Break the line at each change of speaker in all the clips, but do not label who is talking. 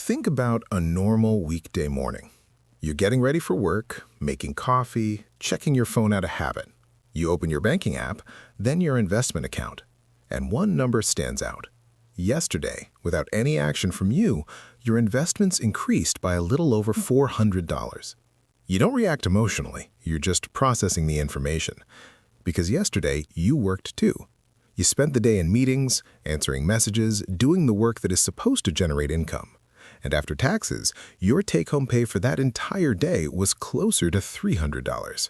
Think about a normal weekday morning. You're getting ready for work, making coffee, checking your phone out of habit. You open your banking app, then your investment account, and one number stands out. Yesterday, without any action from you, your investments increased by a little over $400. You don't react emotionally, you're just processing the information. Because yesterday, you worked too. You spent the day in meetings, answering messages, doing the work that is supposed to generate income. And after taxes, your take-home pay for that entire day was closer to $300.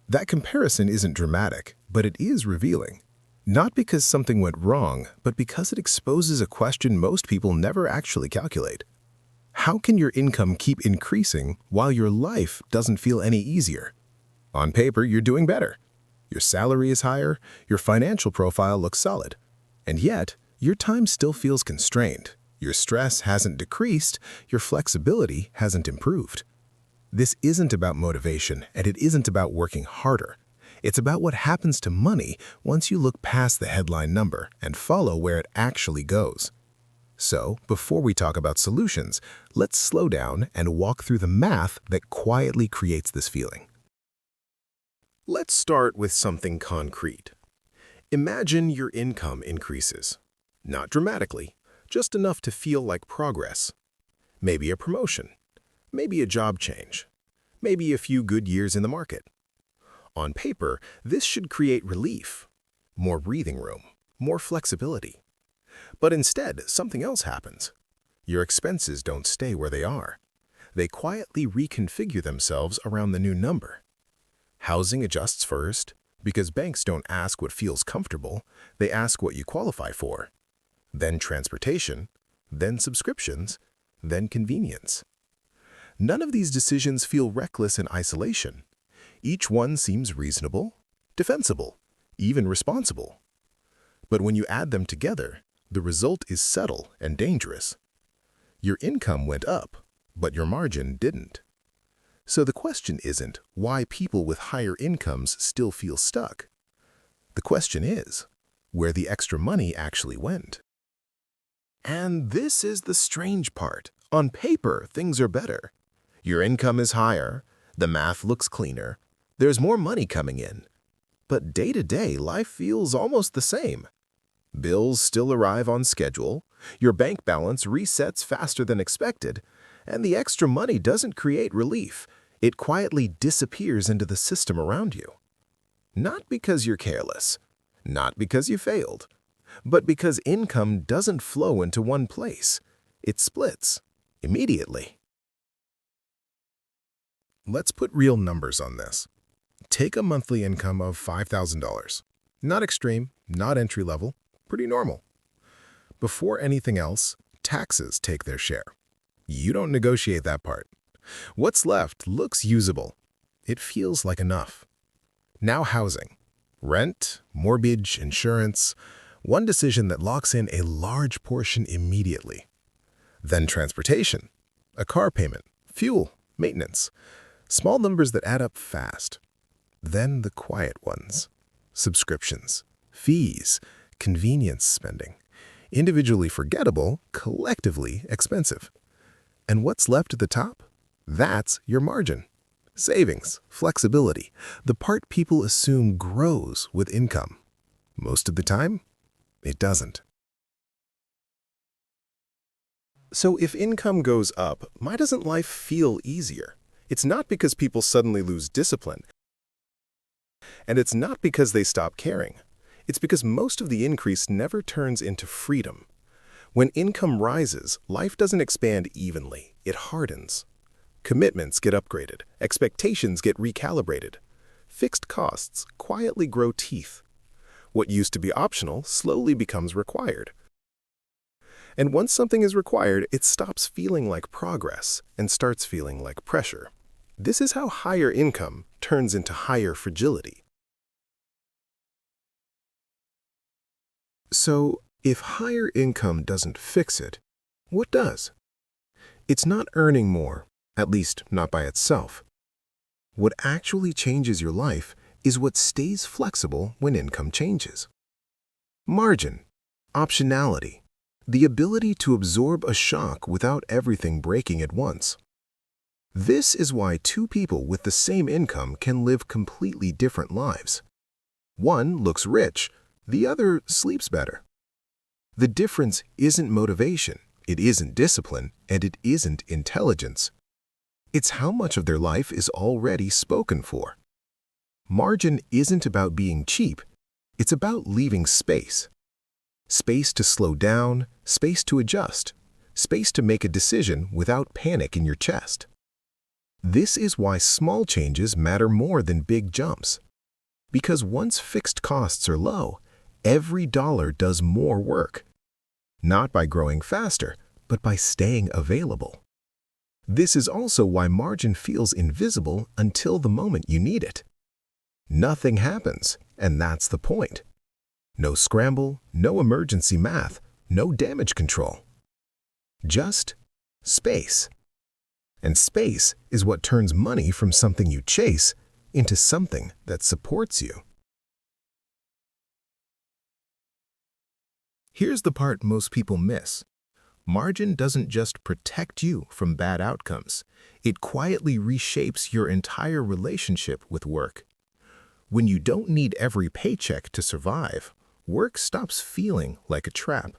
That comparison isn't dramatic, but it is revealing. Not because something went wrong, but because it exposes a question most people never actually calculate. How can your income keep increasing while your life doesn't feel any easier? On paper, you're doing better. Your salary is higher, your financial profile looks solid. And yet, your time still feels constrained. Your stress hasn't decreased, your flexibility hasn't improved. This isn't about motivation, and it isn't about working harder. It's about what happens to money once you look past the headline number and follow where it actually goes. So, before we talk about solutions, let's slow down and walk through the math that quietly creates this feeling. Let's start with something concrete. Imagine your income increases. Not dramatically, just enough to feel like progress. Maybe a promotion, maybe a job change, maybe a few good years in the market. On paper, this should create relief, more breathing room, more flexibility. But instead, something else happens. Your expenses don't stay where they are. They quietly reconfigure themselves around the new number. Housing adjusts first, because banks don't ask what feels comfortable, they ask what you qualify for. Then transportation, then subscriptions, then convenience. None of these decisions feel reckless in isolation. Each one seems reasonable, defensible, even responsible. But when you add them together, the result is subtle and dangerous. Your income went up, but your margin didn't. So the question isn't why people with higher incomes still feel stuck. The question is where the extra money actually went. And this is the strange part. On paper, things are better. Your income is higher, the math looks cleaner, there's more money coming in. But day-to-day, life feels almost the same. Bills still arrive on schedule, your bank balance resets faster than expected, and the extra money doesn't create relief. It quietly disappears into the system around you. Not because you're careless, not because you failed, but because income doesn't flow into one place. It splits immediately. Let's put real numbers on this. Take a monthly income of $5,000. Not extreme, not entry-level, pretty normal. Before anything else, taxes take their share. You don't negotiate that part. What's left looks usable. It feels like enough. Now housing. Rent, mortgage, insurance. One decision that locks in a large portion immediately. Then transportation. A car payment, fuel, maintenance. Small numbers that add up fast. Then the quiet ones. Subscriptions, fees, convenience spending. Individually forgettable, collectively expensive. And what's left at the top? That's your margin. Savings, flexibility, the part people assume grows with income. Most of the time, it doesn't. So if income goes up, why doesn't life feel easier? It's not because people suddenly lose discipline. And it's not because they stop caring. It's because most of the increase never turns into freedom. When income rises, life doesn't expand evenly. It hardens. Commitments get upgraded. Expectations get recalibrated. Fixed costs quietly grow teeth. What used to be optional slowly becomes required. And once something is required, it stops feeling like progress and starts feeling like pressure. This is how higher income turns into higher fragility. So, if higher income doesn't fix it, what does? It's not earning more, at least not by itself. What actually changes your life is what stays flexible when income changes. Margin, optionality, The ability to absorb a shock without everything breaking at once. This is why two people with the same income can live completely different lives. One looks rich, the other sleeps better. The difference isn't motivation, it isn't discipline, and it isn't intelligence. It's how much of their life is already spoken for. Margin isn't about being cheap, it's about leaving space. Space to slow down, space to adjust, space to make a decision without panic in your chest. This is why small changes matter more than big jumps. Because once fixed costs are low, every dollar does more work. Not by growing faster, but by staying available. This is also why margin feels invisible until the moment you need it. Nothing happens, and that's the point. No scramble, no emergency math, no damage control. Just space. And space is what turns money from something you chase into something that supports you. Here's the part most people miss. Margin doesn't just protect you from bad outcomes. It quietly reshapes your entire relationship with work. When you don't need every paycheck to survive, work stops feeling like a trap.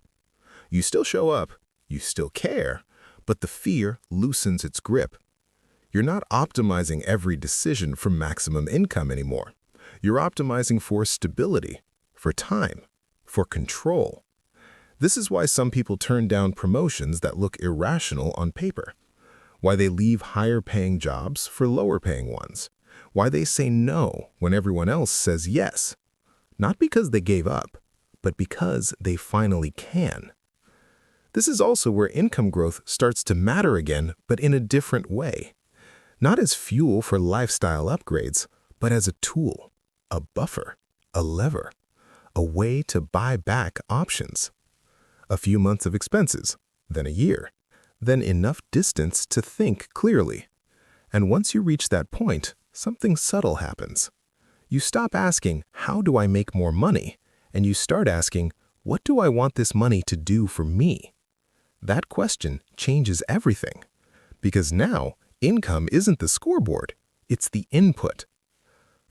You still show up, you still care, but the fear loosens its grip. You're not optimizing every decision for maximum income anymore. You're optimizing for stability, for time, for control. This is why some people turn down promotions that look irrational on paper, why they leave higher-paying jobs for lower-paying ones, why they say no when everyone else says yes. Not because they gave up, but because they finally can. This is also where income growth starts to matter again, but in a different way. Not as fuel for lifestyle upgrades, but as a tool, a buffer, a lever, a way to buy back options. A few months of expenses, then a year, then enough distance to think clearly. And once you reach that point, something subtle happens. You stop asking, how do I make more money? And you start asking, what do I want this money to do for me? That question changes everything. Because now, income isn't the scoreboard, it's the input.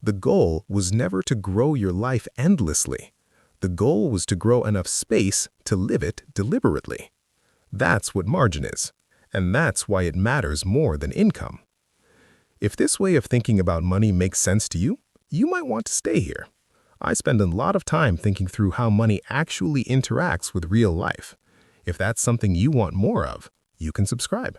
The goal was never to grow your life endlessly. The goal was to grow enough space to live it deliberately. That's what margin is, and that's why it matters more than income. If this way of thinking about money makes sense to you, you might want to stay here. I spend a lot of time thinking through how money actually interacts with real life. If that's something you want more of, you can subscribe.